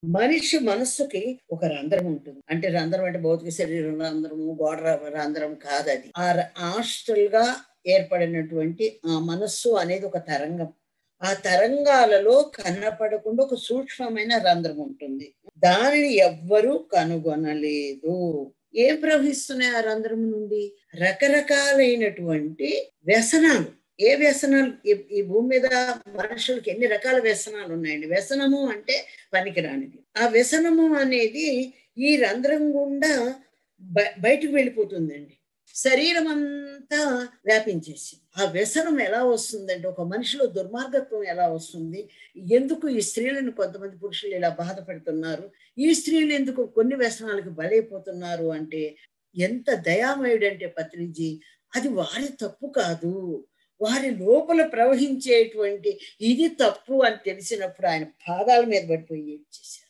మనిషి మనస్సుకి ఒక రంధ్రం ఉంటుంది. అంటే రంధ్రం అంటే భౌతిక శరీరం రంధ్రము, గోడ రంధ్రం కాదు అది. హాస్టల్ గా ఏర్పడినటువంటి ఆ మనస్సు అనేది ఒక తరంగం. ఆ తరంగాలలో కనపడకుండా ఒక సూక్ష్మమైన రంధ్రం ఉంటుంది. దానిని ఎవ్వరూ కనుగొనలేదు. ఏం ప్రవహిస్తున్నాయి ఆ రంధ్రం నుండి? రకరకాలైనటువంటి వ్యసనాలు. ఏ వ్యసనాలు? ఈ భూమి మీద మనుషులకి ఎన్ని రకాల వ్యసనాలు ఉన్నాయండి. వ్యసనము అంటే పనికిరానిది. ఆ వ్యసనము అనేది ఈ రంధ్రం గుండా బయటకు వెళ్ళిపోతుందండి. శరీరం అంతా వ్యాపించేసి. ఆ వ్యసనం ఎలా వస్తుందంటే, ఒక మనిషిలో దుర్మార్గత్వం ఎలా వస్తుంది? ఎందుకు ఈ స్త్రీలను కొంతమంది పురుషులు ఇలా బాధ పెడుతున్నారు? ఈ స్త్రీలు ఎందుకు కొన్ని వ్యసనాలకు బలైపోతున్నారు అంటే, ఎంత దయామయుడంటే పత్రిజీ, అది వారి తప్పు కాదు. వారి లోపల ప్రవహించేటువంటి ఇది తప్పు అని తెలిసినప్పుడు ఆయన పాదాల మీద పడిపోయి ఏడ్చేశారు.